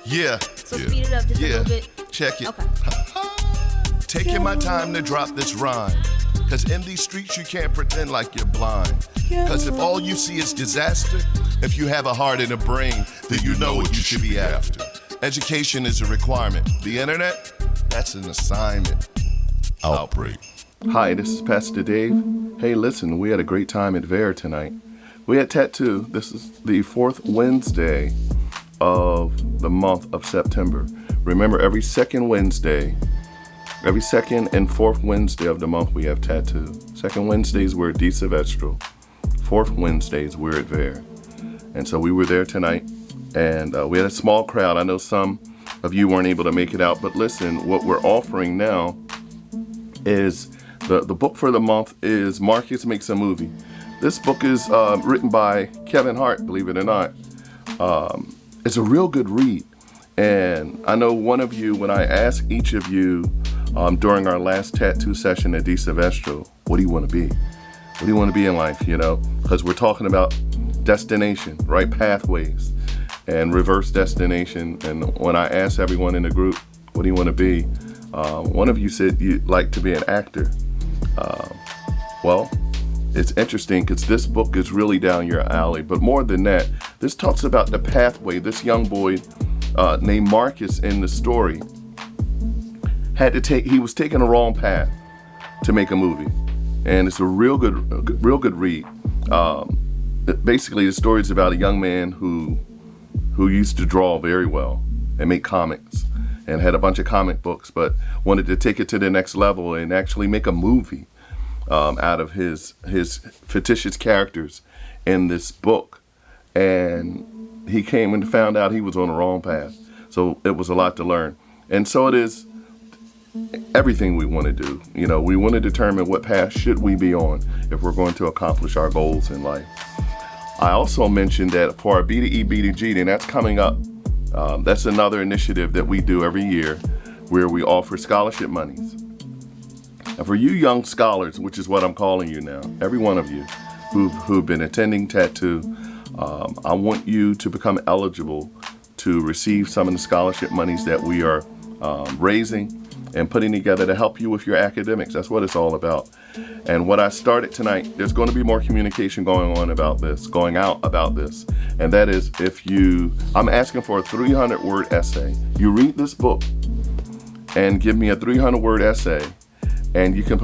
Yeah. So speed it up just a little bit. Check it. Okay. Taking my time to drop this rhyme. Cause in these streets you can't pretend like you're blind. Cause if all you see is disaster, if you have a heart and a brain, then you know what you should be after. Education is a requirement. The internet, that's an assignment. Outbreak. Hi, this is Pastor Dave. Hey, listen, we had a great time at VARE tonight. We had Tattoo. This is the fourth Wednesday of the month of September. Remember, every second and fourth Wednesday of the month we have Tattoo. Second Wednesdays we're at Di Silvestro. Fourth Wednesdays we're at VARE. And so we were there tonight, and we had a small crowd. I know some of you weren't able to make it out, but listen, what we're offering now is the book for the month is Marcus Makes a Movie. This book is written by Kevin Hart, believe it or not. It's a real good read. And I know one of you, when I asked each of you during our last tattoo session at Di Silvestro, what do you want to be? What do you want to be in life, you know? Because we're talking about destination, right? Pathways and reverse destination. And when I asked everyone in the group, what do you want to be? One of you said you'd like to be an actor. Well, it's interesting because this book is really down your alley. But more than that, this talks about the pathway. This young boy named Marcus in the story he was taking a wrong path to make a movie. And it's a real good read. Basically, the story is about a young man who used to draw very well and make comics and had a bunch of comic books, but wanted to take it to the next level and actually make a movie out of his fictitious characters in this book. And he came and found out he was on the wrong path. So it was a lot to learn. And so it is everything we want to do. You know, we want to determine what path should we be on if we're going to accomplish our goals in life. I also mentioned that for our B2E, B2G, and that's coming up. That's another initiative that we do every year where we offer scholarship monies. And for you young scholars, which is what I'm calling you now, every one of you who've been attending Tattoo, I want you to become eligible to receive some of the scholarship monies that we are raising and putting together to help you with your academics. That's what it's all about. And what I started tonight, there's going to be more communication going out about this. And that is I'm asking for a 300-word essay. You read this book and give me a 300-word essay, and you can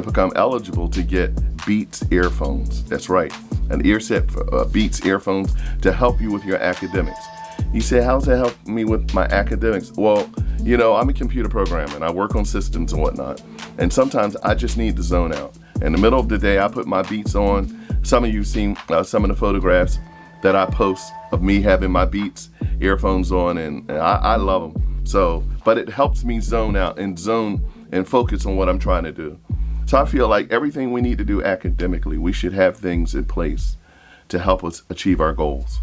become eligible to get Beats earphones. That's right, an ear set for Beats earphones to help you with your academics. You say, how's that help me with my academics? Well, you know, I'm a computer programmer and I work on systems and whatnot. And sometimes I just need to zone out. In the middle of the day, I put my Beats on. Some of you have seen some of the photographs that I post of me having my Beats earphones on, and I love them. So, but it helps me zone out and focus on what I'm trying to do. So I feel like everything we need to do academically, we should have things in place to help us achieve our goals.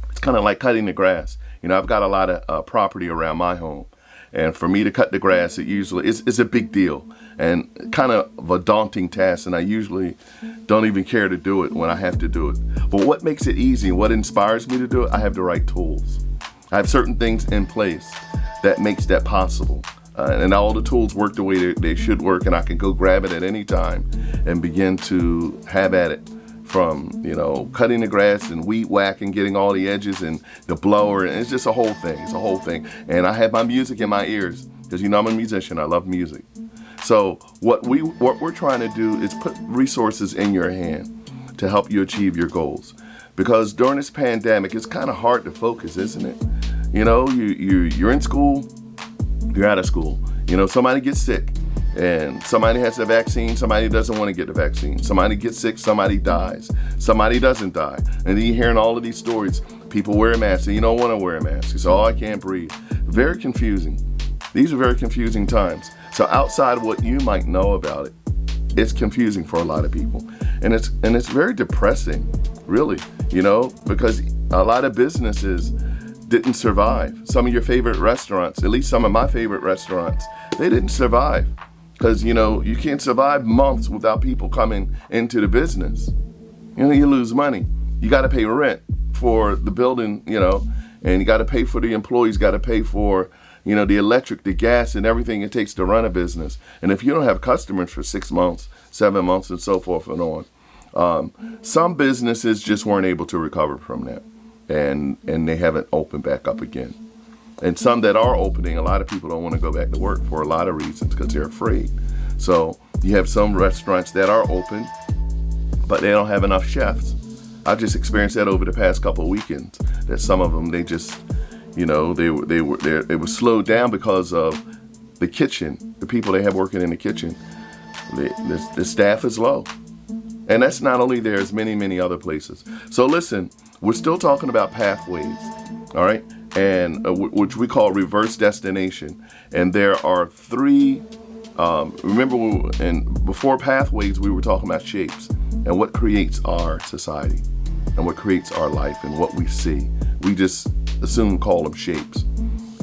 It's kind of like cutting the grass. You know, I've got a lot of property around my home. And for me to cut the grass, it usually is a big deal and kind of a daunting task. And I usually don't even care to do it when I have to do it. But what makes it easy, what inspires me to do it, I have the right tools. I have certain things in place that makes that possible. And all the tools work the way they should work. And I can go grab it at any time and begin to have at it. From, you know, cutting the grass and weed whacking, getting all the edges and the blower. And it's just a whole thing. It's a whole thing. And I have my music in my ears because, you know, I'm a musician. I love music. So what we're trying to do is put resources in your hand to help you achieve your goals. Because during this pandemic, it's kind of hard to focus, isn't it? You know, you're in school, you're out of school. You know, somebody gets sick. And somebody has the vaccine, somebody doesn't want to get the vaccine. Somebody gets sick, somebody dies. Somebody doesn't die. And then you're hearing all of these stories. People wear a mask and you don't want to wear a mask. You say, oh, I can't breathe. Very confusing. These are very confusing times. So outside of what you might know about it, it's confusing for a lot of people. And it's very depressing, really, you know, because a lot of businesses didn't survive. Some of your favorite restaurants, at least some of my favorite restaurants, they didn't survive. Because, you know, you can't survive months without people coming into the business. You know, you lose money. You got to pay rent for the building, you know, and you got to pay for the employees, got to pay for, you know, the electric, the gas, and everything it takes to run a business. And if you don't have customers for 6 months, 7 months, and so forth and on, some businesses just weren't able to recover from that, and they haven't opened back up again. And some that are opening, a lot of people don't want to go back to work for a lot of reasons because they're afraid. So you have some restaurants that are open, but they don't have enough chefs. I've just experienced that over the past couple of weekends, that some of them, they just, you know, it was slowed down because of the kitchen, the people they have working in the kitchen. The staff is low. And that's not only there, it's many other places. So listen, we're still talking about pathways, all right? And which we call reverse destination. And there are 3, remember before pathways, we were talking about shapes and what creates our society and what creates our life and what we see. We just call them shapes.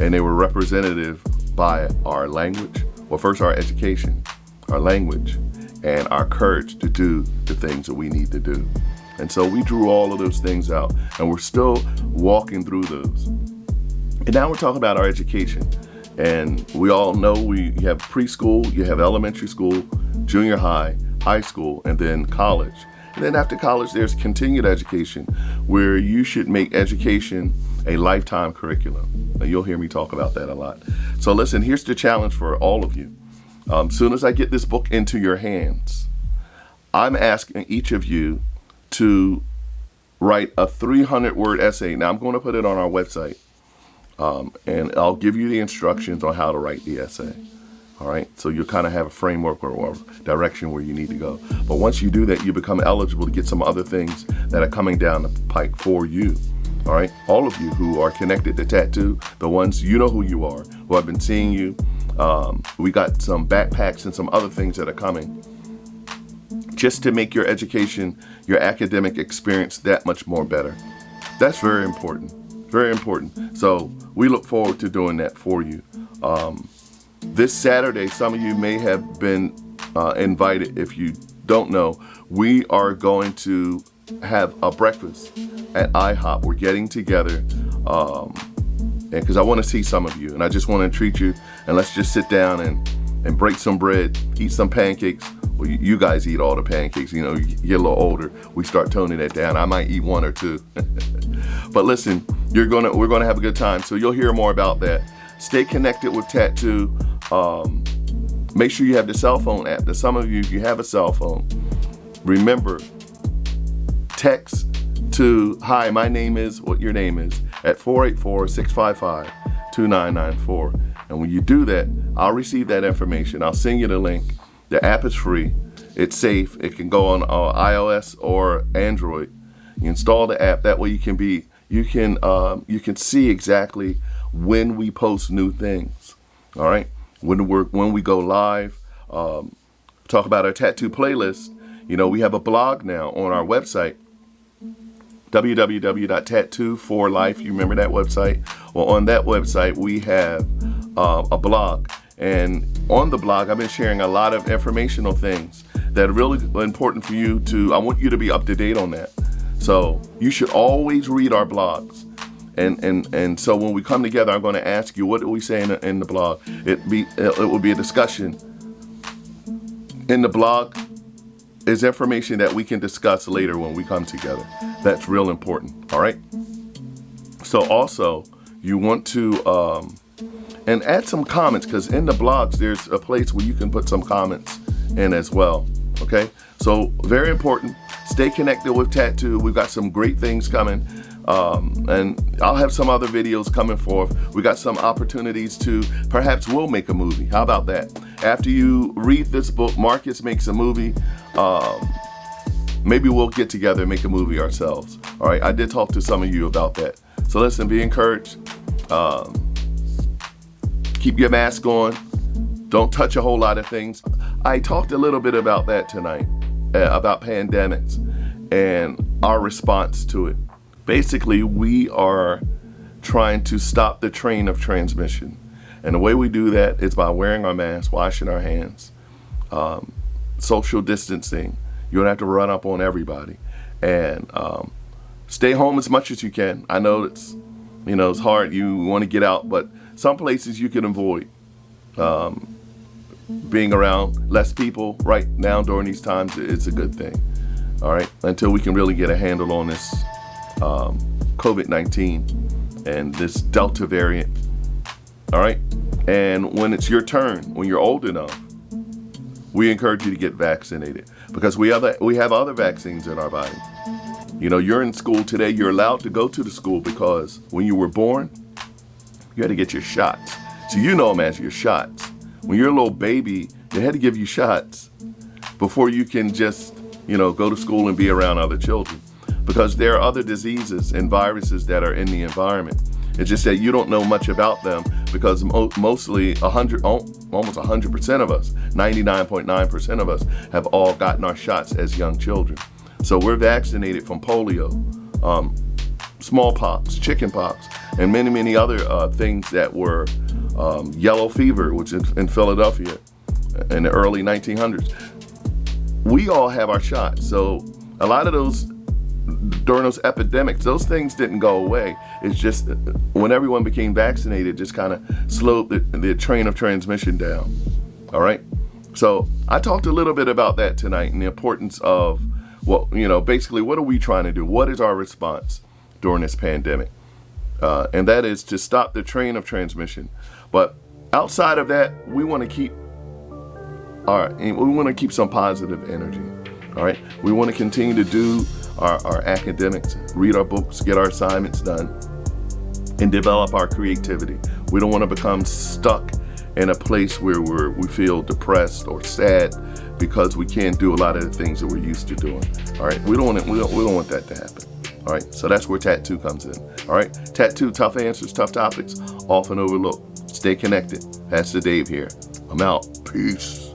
And they were representative by our language. Well, first our education, our language, and our courage to do the things that we need to do. And so we drew all of those things out, and we're still walking through those. And now we're talking about our education. And we all know you have preschool, you have elementary school, junior high, high school, and then college. And then after college, there's continued education, where you should make education a lifetime curriculum. Now, you'll hear me talk about that a lot. So listen, here's the challenge for all of you. Soon as I get this book into your hands, I'm asking each of you to write a 300-word essay. Now, I'm going to put it on our website, and I'll give you the instructions on how to write the essay. All right, so you'll kind of have a framework or direction where you need to go. But once you do that, you become eligible to get some other things that are coming down the pike for you. All right, all of you who are connected to Tattoo, the ones you know who you are, who I've been seeing you. We got some backpacks and some other things that are coming just to make your education, your academic experience that much more better. That's very important, very important. So we look forward to doing that for you. This Saturday, some of you may have been invited. If you don't know, we are going to have a breakfast at IHOP. We're getting together because I want to see some of you, and I just want to treat you, and let's just sit down and break some bread, eat some pancakes. Well, you guys eat all the pancakes. You know, you get a little older, we start toning that down. I might eat 1 or 2. But listen, we're gonna have a good time. So you'll hear more about that. Stay connected with Tattoo. Make sure you have the cell phone app. That some of you, if you have a cell phone, remember, text to hi, my name is, what your name is, at 484-655-2994. And when you do that, I'll receive that information. I'll send you the link. The app is free. It's safe. It can go on iOS or Android. You install the app. That way you can see exactly when we post new things. All right. When we go live, talk about our tattoo playlist. You know, we have a blog now on our website, www.tattoo4life. You remember that website? Well, on that website, we have a blog. And on the blog, I've been sharing a lot of informational things that are really important for you I want you to be up to date on that. So you should always read our blogs. And so when we come together, I'm going to ask you, what do we say in the blog? It will be a discussion. In the blog is information that we can discuss later when we come together. That's real important. All right. So also, you want to and add some comments, because in the blogs there's a place where you can put some comments in as well. Okay. So very important. Stay connected with Tattoo. We've got some great things coming. And I'll have some other videos coming forth. We got some opportunities to perhaps we'll make a movie. How about that? After you read this book, Marcus Makes a Movie, maybe we'll get together and make a movie ourselves. All right. I did talk to some of you about that. So listen, be encouraged. Keep your mask on. Don't touch a whole lot of things. I talked a little bit about that tonight, about pandemics and our response to it. Basically, we are trying to stop the train of transmission. And the way we do that is by wearing our masks, washing our hands, social distancing. You don't have to run up on everybody. And stay home as much as you can. I know You know, it's hard. You want to get out, but some places you can avoid being around less people right now during these times. It's a good thing. All right, until we can really get a handle on this COVID-19 and this Delta variant. All right, and when it's your turn, when you're old enough, we encourage you to get vaccinated because we have other vaccines in our body. You know, you're in school today. You're allowed to go to the school because when you were born, you had to get your shots. So you know them as your shots. When you're a little baby, they had to give you shots before you can just, you know, go to school and be around other children, because there are other diseases and viruses that are in the environment. It's just that you don't know much about them because mostly almost 100% of us, 99.9% of us have all gotten our shots as young children. So we're vaccinated from polio, smallpox, chickenpox, and many, many other things that were yellow fever, which is in Philadelphia in the early 1900s. We all have our shots. So a lot of those, during those epidemics, those things didn't go away. It's just when everyone became vaccinated, just kind of slowed the train of transmission down. All right. So I talked a little bit about that tonight and the importance of basically what are we trying to do? What is our response during this pandemic? And that is to stop the train of transmission. But outside of that, we want to keep some positive energy. All right. We want to continue to do our academics, read our books, get our assignments done, and develop our creativity. We don't want to become stuck in a place where we feel depressed or sad because we can't do a lot of the things that we're used to doing. All right, we don't want that to happen. All right, so that's where Tattoo comes in. All right, Tattoo, tough answers, tough topics, often overlooked. Stay connected. Pastor Dave here. I'm out. Peace.